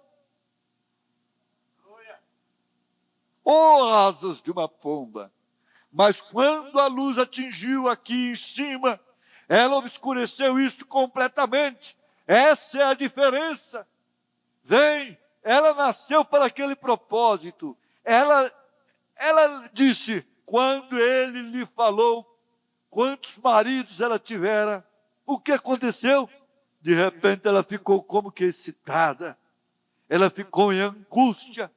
Oh, asas de uma pomba! Mas quando a luz atingiu aqui em cima, ela obscureceu isso completamente. Essa é a diferença. Vem, ela nasceu para aquele propósito. Ela disse, quando ele lhe falou quantos maridos ela tivera, o que aconteceu? De repente ela ficou como que excitada. Ela ficou em angústia.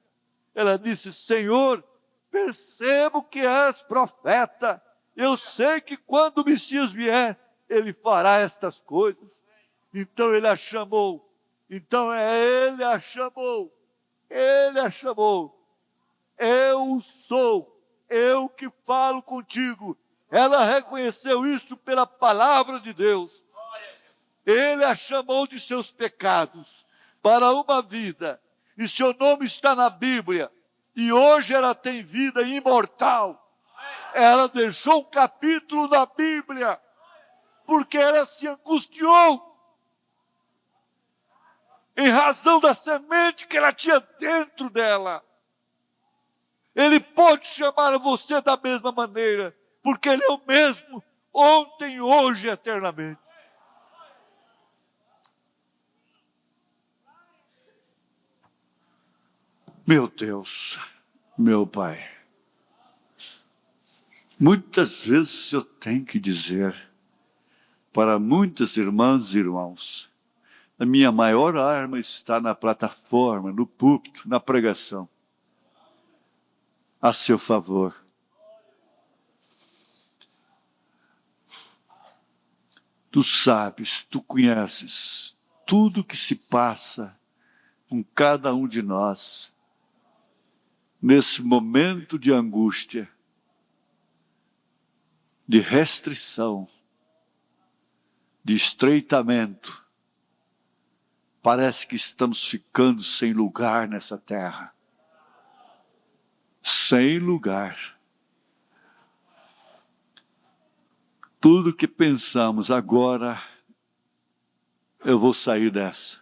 Ela disse, Senhor, percebo que és profeta. Eu sei que quando o Messias vier, ele fará estas coisas. Então ele a chamou. Então ele a chamou. Ele a chamou. Eu sou, eu que falo contigo. Ela reconheceu isso pela palavra de Deus. Ele a chamou de seus pecados para uma vida. E seu nome está na Bíblia. E hoje ela tem vida imortal. Ela deixou um capítulo na Bíblia, porque ela se angustiou em razão da semente que ela tinha dentro dela. Ele pode chamar você da mesma maneira, porque Ele é o mesmo, ontem, hoje e eternamente. Meu Deus, meu Pai, muitas vezes eu tenho que dizer para muitas irmãs e irmãos, a minha maior arma está na plataforma, no púlpito, na pregação, a seu favor. Tu sabes, tu conheces tudo que se passa com cada um de nós, nesse momento de angústia, de restrição, de estreitamento, Parece que estamos ficando sem lugar nessa terra. Sem lugar. Tudo que pensamos agora, eu vou sair dessa.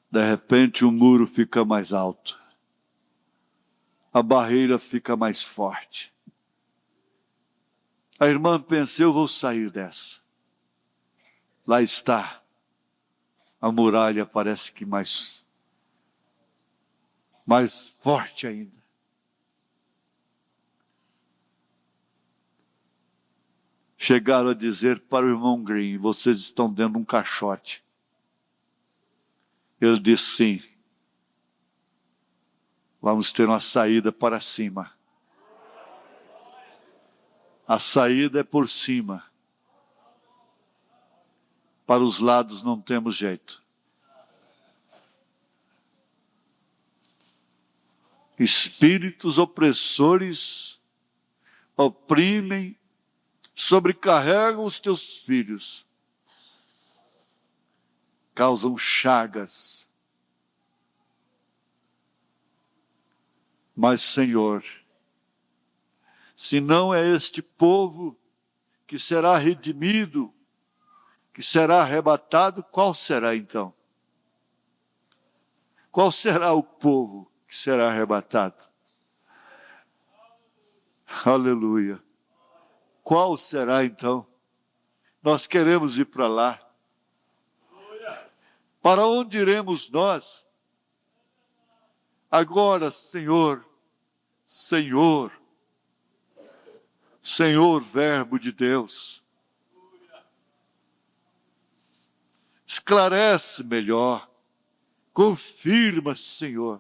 De repente o muro fica mais alto. A barreira fica mais forte. A irmã pensa, eu vou sair dessa. Lá está. A muralha parece que mais forte ainda. Chegaram a dizer para o irmão Green, vocês estão dentro de um caixote. Ele disse sim. Vamos ter uma saída para cima. A saída é por cima. Para os lados não temos jeito. Espíritos opressores oprimem, sobrecarregam os teus filhos. Causam chagas. Mas, Senhor, se não é este povo que será redimido, que será arrebatado, qual será então? Qual será o povo que será arrebatado? Aleluia. Qual será então? Nós queremos ir para lá. Para onde iremos nós? Agora, Senhor, Senhor, Senhor, Verbo de Deus, esclarece melhor, confirma, Senhor,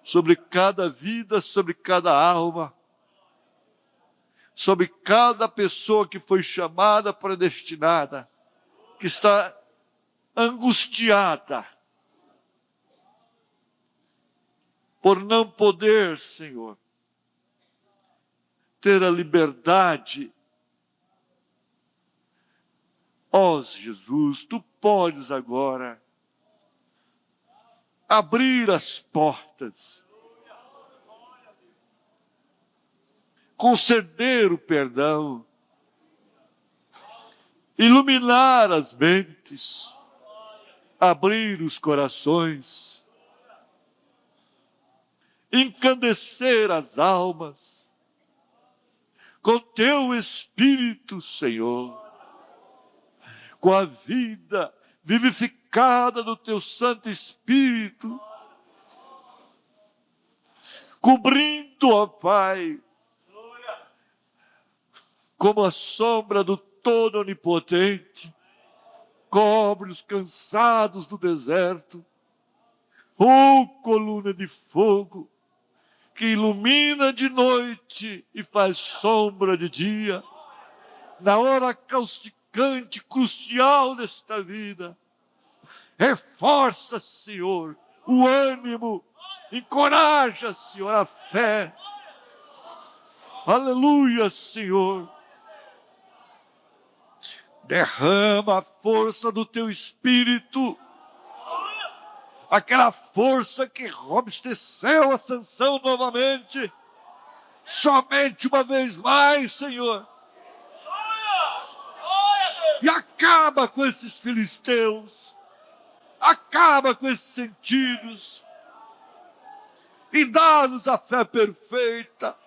sobre cada vida, sobre cada alma, sobre cada pessoa que foi chamada, predestinada, que está angustiada por não poder, Senhor, ter a liberdade. Ó Jesus, tu podes agora abrir as portas, conceder o perdão, iluminar as mentes, abrir os corações, encandecer as almas com teu Espírito, Senhor, com a vida vivificada do teu Santo Espírito, cobrindo, ó Pai, como a sombra do Todo-Onipotente, cobre os cansados do deserto, coluna de fogo, que ilumina de noite e faz sombra de dia, na hora causticante, crucial desta vida. Reforça, Senhor, o ânimo, encoraja, Senhor, a fé. Aleluia, Senhor. Derrama a força do teu Espírito, aquela força que robusteceu a Sansão novamente, somente uma vez mais, Senhor. E acaba com esses filisteus, acaba com esses sentidos, e dá-nos a fé perfeita,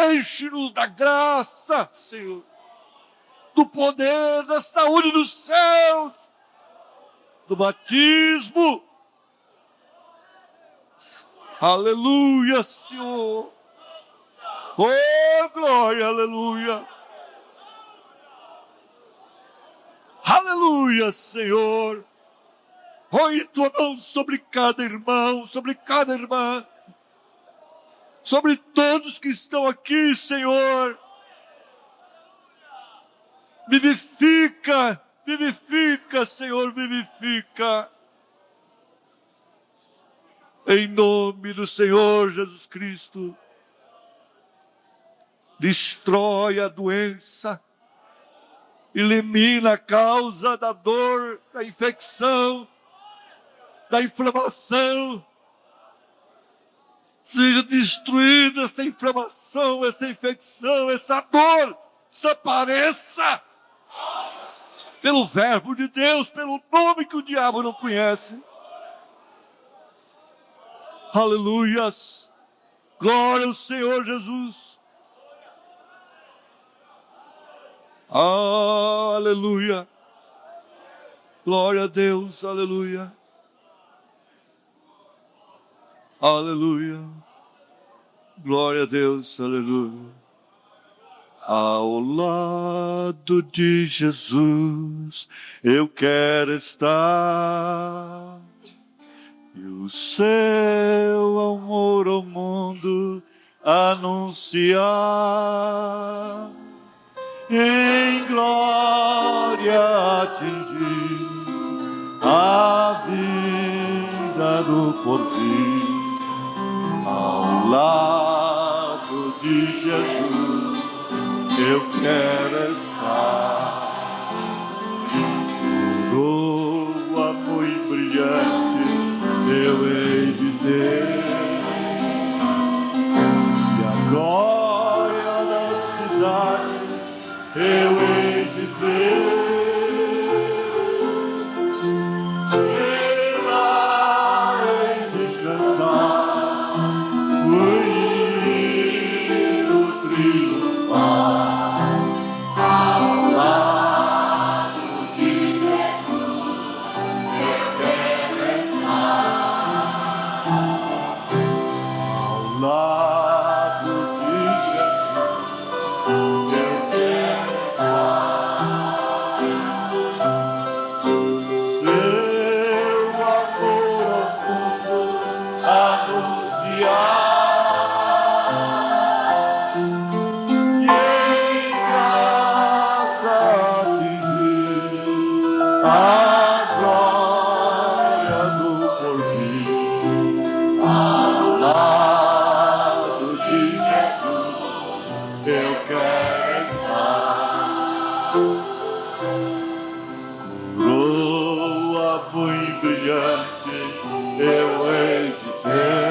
enche-nos da graça, Senhor, do poder, da saúde dos céus, do batismo. Aleluia, Senhor. Oh, glória, aleluia. Aleluia, Senhor. Põe tua mão sobre cada irmão, sobre cada irmã, sobre todos que estão aqui, Senhor. Vivifica, vivifica, Senhor, vivifica. Em nome do Senhor Jesus Cristo. Destrói a doença, elimina a causa da dor, da infecção, da inflamação. Seja destruída essa inflamação, essa infecção, essa dor, desapareça. Pelo verbo de Deus, pelo nome que o diabo não conhece. Aleluias. Glória ao Senhor Jesus. Aleluia. Glória a Deus, aleluia. Aleluia. Glória a Deus, aleluia. Ao lado de Jesus eu quero estar, e o seu amor ao mundo anunciar, em glória atingir a vida do porvir. Ao lado de Jesus eu quero estar. Coroa muito brilhante eu hei de ter, e a glória da cidade eu hei de ver. Ela hei de cantar o hino triunfar. Ao lado de Jesus eu quero estar. Ao lado de Jesus eu quero estar. Seu amor ao mundo anunciar, e em graça atingir a glória do porvir. Ao lado de Jesus eu quero estar. Coroa muito brilhante eu hei de ter,